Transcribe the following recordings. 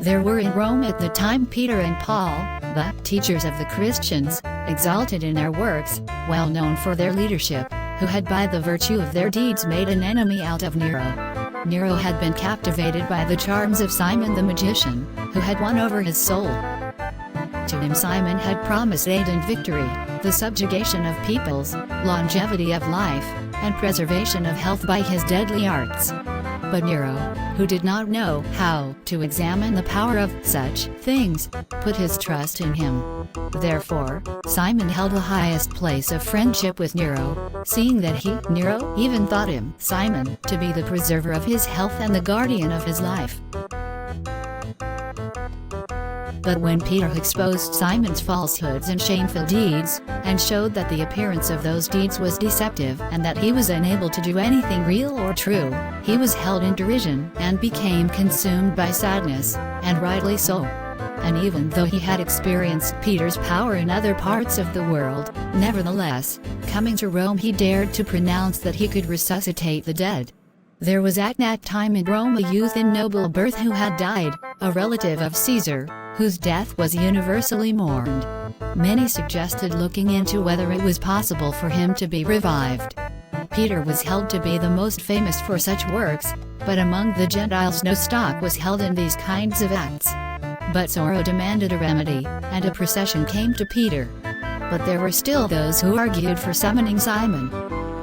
There were in Rome at the time Peter and Paul, the teachers of the Christians, exalted in their works, well known for their leadership, who had by the virtue of their deeds made an enemy out of Nero. Nero had been captivated by the charms of Simon the magician, who had won over his soul. To him Simon had promised aid and victory, the subjugation of peoples, longevity of life, and preservation of health by his deadly arts. But Nero, who did not know how to examine the power of such things, put his trust in him. Therefore, Simon held the highest place of friendship with Nero, seeing that he, Nero, even thought him, Simon, to be the preserver of his health and the guardian of his life. But when Peter exposed Simon's falsehoods and shameful deeds, and showed that the appearance of those deeds was deceptive and that he was unable to do anything real or true, he was held in derision and became consumed by sadness, and rightly so. And even though he had experienced Peter's power in other parts of the world, nevertheless, coming to Rome he dared to pronounce that he could resuscitate the dead. There was at that time in Rome a youth in noble birth who had died, a relative of Caesar, whose death was universally mourned. Many suggested looking into whether it was possible for him to be revived. Peter was held to be the most famous for such works, but among the Gentiles no stock was held in these kinds of acts. But sorrow demanded a remedy, and a procession came to Peter. But there were still those who argued for summoning Simon.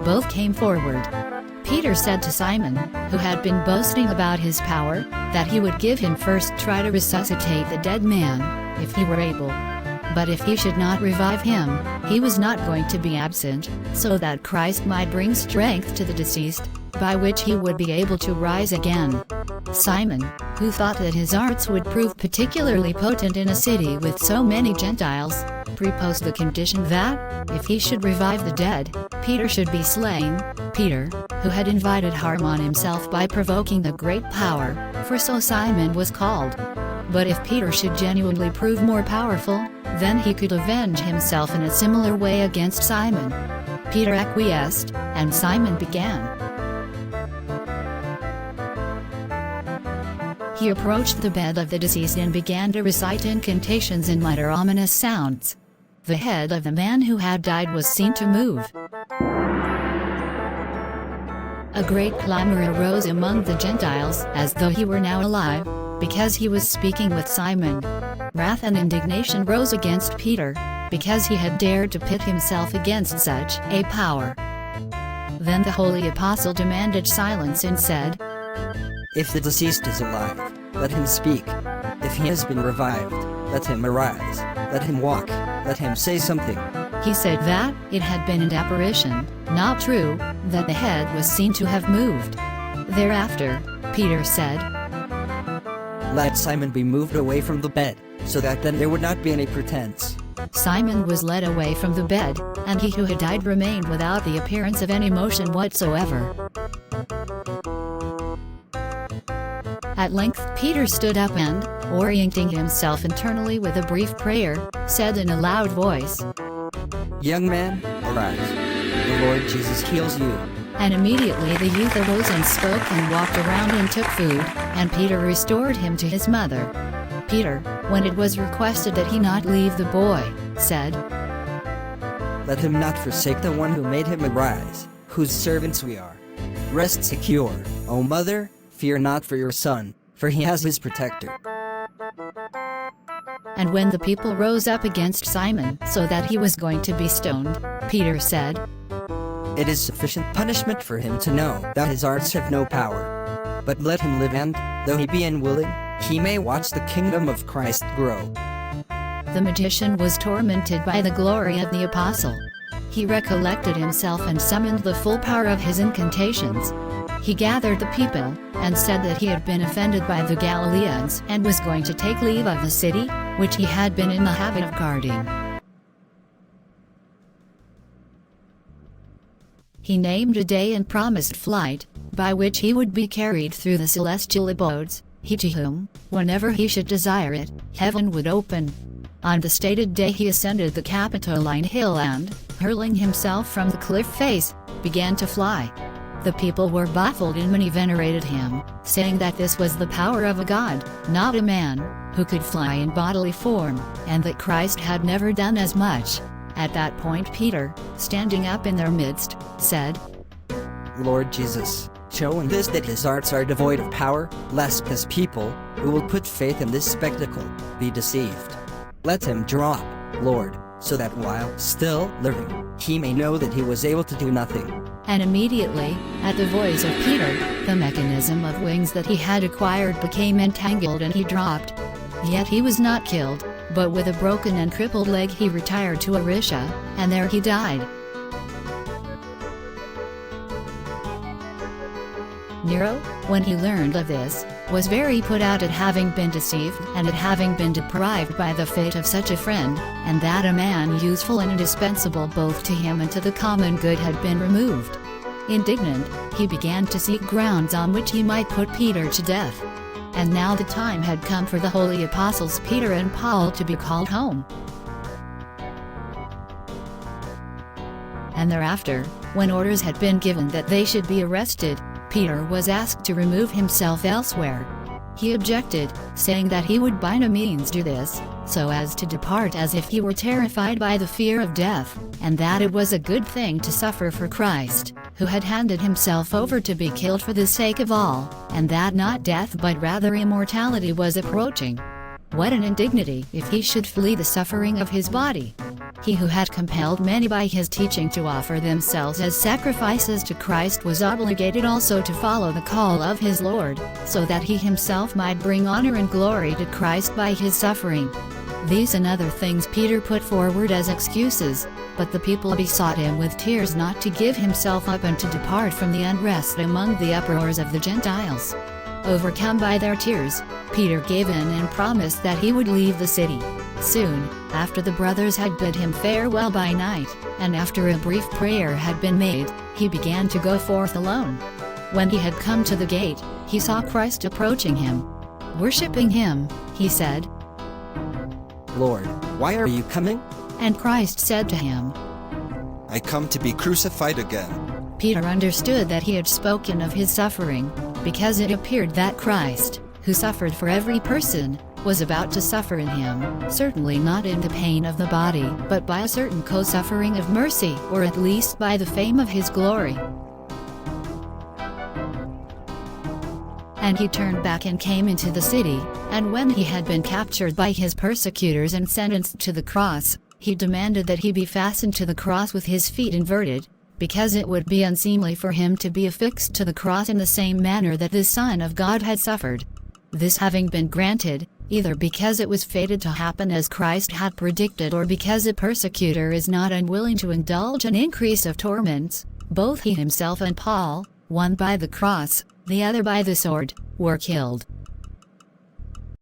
Both came forward. Peter said to Simon, who had been boasting about his power, that he would give him first try to resuscitate the dead man, if he were able. But if he should not revive him, he was not going to be absent, so that Christ might bring strength to the deceased, by which he would be able to rise again. Simon, who thought that his arts would prove particularly potent in a city with so many Gentiles, proposed the condition that, if he should revive the dead, Peter should be slain. Peter, who had invited harm on himself by provoking the great power, for so Simon was called. But if Peter should genuinely prove more powerful, then he could avenge himself in a similar way against Simon. Peter acquiesced, and Simon began. He approached the bed of the deceased and began to recite incantations and mutter ominous sounds. The head of the man who had died was seen to move. A great clamor arose among the Gentiles, as though he were now alive, because he was speaking with Simon. Wrath and indignation rose against Peter, because he had dared to pit himself against such a power. Then the holy apostle demanded silence and said, "If the deceased is alive, let him speak. If he has been revived, let him arise, let him walk, let him say something." He said that it had been an apparition, not true, that the head was seen to have moved. Thereafter, Peter said, "Let Simon be moved away from the bed, so that then there would not be any pretense." Simon was led away from the bed, and he who had died remained without the appearance of any motion whatsoever. At length Peter stood up and, orienting himself internally with a brief prayer, said in a loud voice, "Young man, arise. The Lord Jesus heals you." And immediately the youth arose and spoke and walked around and took food, and Peter restored him to his mother. Peter, when it was requested that he not leave the boy, said, "Let him not forsake the one who made him arise, whose servants we are. Rest secure, O mother, fear not for your son, for he has his protector." And when the people rose up against Simon so that he was going to be stoned, Peter said, "It is sufficient punishment for him to know that his arts have no power. But let him live and, though he be unwilling, he may watch the kingdom of Christ grow." The magician was tormented by the glory of the apostle. He recollected himself and summoned the full power of his incantations. He gathered the people, and said that he had been offended by the Galileans and was going to take leave of the city, which he had been in the habit of guarding. He named a day and promised flight, by which he would be carried through the celestial abodes, he to whom, whenever he should desire it, heaven would open. On the stated day he ascended the Capitoline hill and, hurling himself from the cliff face, began to fly. The people were baffled and many venerated him, saying that this was the power of a god, not a man, who could fly in bodily form, and that Christ had never done as much. At that point Peter, standing up in their midst, said, Lord Jesus, show in this that his hearts are devoid of power, lest his people, who will put faith in this spectacle, be deceived. Let him drop, Lord, so that while still living, he may know that he was able to do nothing. And immediately, at the voice of Peter, the mechanism of wings that he had acquired became entangled and he dropped. Yet he was not killed, but with a broken and crippled leg he retired to Arisha, and there he died. Nero, when he learned of this, was very put out at having been deceived and at having been deprived by the fate of such a friend, and that a man useful and indispensable both to him and to the common good had been removed. Indignant, he began to seek grounds on which he might put Peter to death. And now the time had come for the holy apostles Peter and Paul to be called home. And thereafter, when orders had been given that they should be arrested, Peter was asked to remove himself elsewhere. He objected, saying that he would by no means do this, so as to depart as if he were terrified by the fear of death, and that it was a good thing to suffer for Christ, who had handed himself over to be killed for the sake of all, and that not death but rather immortality was approaching. What an indignity if he should flee the suffering of his body! He who had compelled many by his teaching to offer themselves as sacrifices to Christ was obligated also to follow the call of his Lord, so that he himself might bring honor and glory to Christ by his suffering. These and other things Peter put forward as excuses, but the people besought him with tears not to give himself up and to depart from the unrest among the uproars of the Gentiles. Overcome by their tears, Peter gave in and promised that he would leave the city. Soon, after the brothers had bid him farewell by night, and after a brief prayer had been made, he began to go forth alone. When he had come to the gate, he saw Christ approaching him. Worshipping him, he said, Lord, why are you coming? And Christ said to him, I come to be crucified again. Peter understood that he had spoken of his suffering, because it appeared that Christ, who suffered for every person, was about to suffer in him, certainly not in the pain of the body, but by a certain co-suffering of mercy, or at least by the fame of his glory. And he turned back and came into the city, and when he had been captured by his persecutors and sentenced to the cross, he demanded that he be fastened to the cross with his feet inverted, because it would be unseemly for him to be affixed to the cross in the same manner that the Son of God had suffered. This having been granted, either because it was fated to happen as Christ had predicted or because a persecutor is not unwilling to indulge an increase of torments, both he himself and Paul, one by the cross, the other by the sword, were killed.